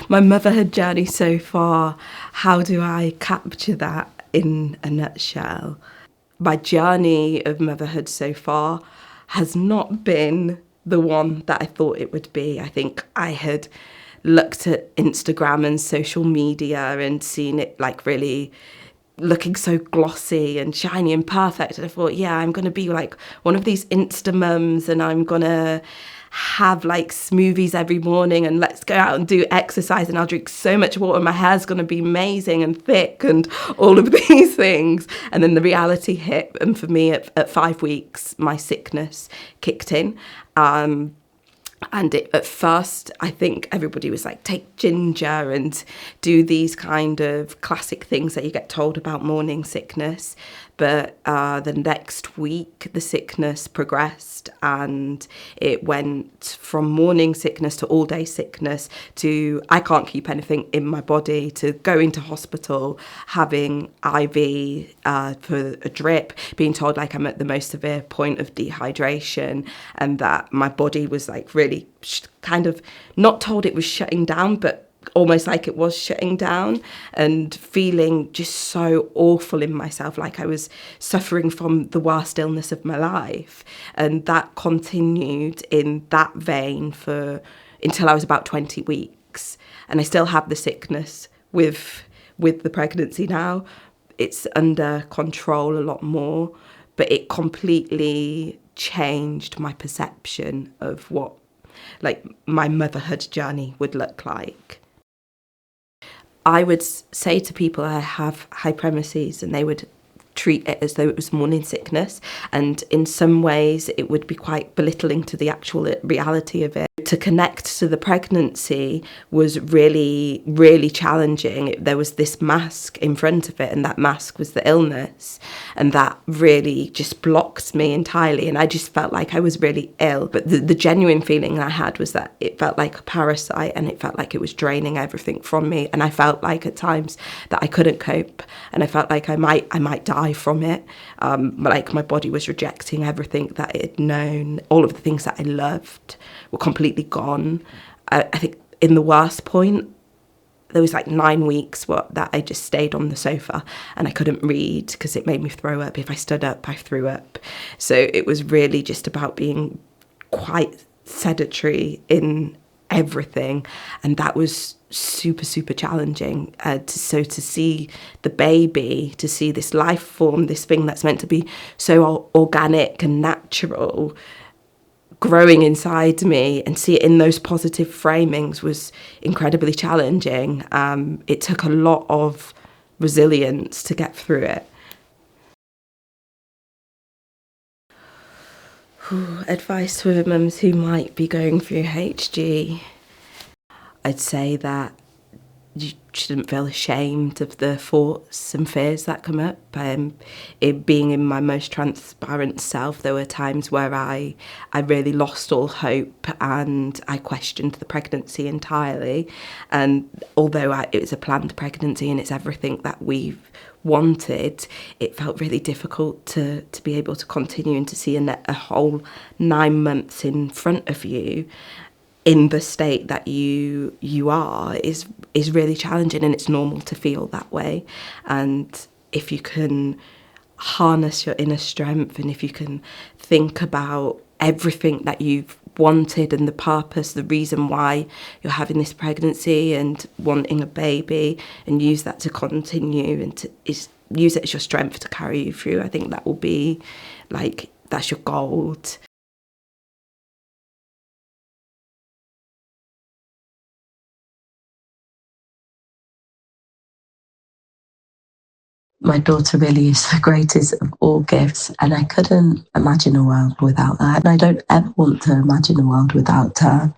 my motherhood journey so far, how do I capture that in a nutshell? My journey of motherhood so far has not been the one that I thought it would be. I think I had looked at Instagram and social media and seen it like really looking so glossy and shiny and perfect. And I thought, yeah, I'm going to be like one of these Insta mums and I'm going to have like smoothies every morning and let's go out and do exercise and I'll drink so much water. My hair's going to be amazing and thick and all of these things. And then the reality hit. And for me, at 5 weeks, my sickness kicked in. And at first, I think everybody was like, take ginger and do these kind of classic things that you get told about morning sickness. But the next week, the sickness progressed and it went from morning sickness to all-day sickness to I can't keep anything in my body, to going to hospital, having IV for a drip, being told like I'm at the most severe point of dehydration and that my body was like really kind of not told it was shutting down, but almost like it was shutting down, and feeling just so awful in myself, like I was suffering from the worst illness of my life. And that continued in that vein for until I was about 20 weeks. And I still have the sickness with the pregnancy now. It's under control a lot more, but it completely changed my perception of what like my motherhood journey would look like. I would say to people I have hyperemesis and they would treat it as though it was morning sickness, and in some ways it would be quite belittling to the actual reality of it. To connect to the pregnancy was really, really challenging. There was this mask in front of it and that mask was the illness, and that really just blocked me entirely and I just felt like I was really ill. But the genuine feeling I had was that it felt like a parasite and it felt like it was draining everything from me, and I felt like at times that I couldn't cope and I felt like I might die from it. Like my body was rejecting everything that it had known. All of the things that I loved were completely gone. I think in the worst point, there was like 9 weeks that I just stayed on the sofa and I couldn't read because it made me throw up. If I stood up, I threw up. So it was really just about being quite sedentary in everything, and that was super, super challenging. To see the baby, to see this life form, this thing that's meant to be so organic and natural, growing inside me, and see it in those positive framings was incredibly challenging. It took a lot of resilience to get through it. Advice for the mums who might be going through HG. I'd say that you shouldn't feel ashamed of the thoughts and fears that come up. It being in my most transparent self, there were times where I really lost all hope and I questioned the pregnancy entirely. And although it was a planned pregnancy and it's everything that we've wanted, it felt really difficult to be able to continue and to see a whole 9 months in front of you in the state that you are is really challenging, and it's normal to feel that way. And if you can harness your inner strength and if you can think about everything that you've wanted and the purpose, the reason why you're having this pregnancy and wanting a baby, and use that to continue and use it as your strength to carry you through, I think that will be like, that's your gold. My daughter really is the greatest of all gifts, and I couldn't imagine a world without her. And I don't ever want to imagine a world without her.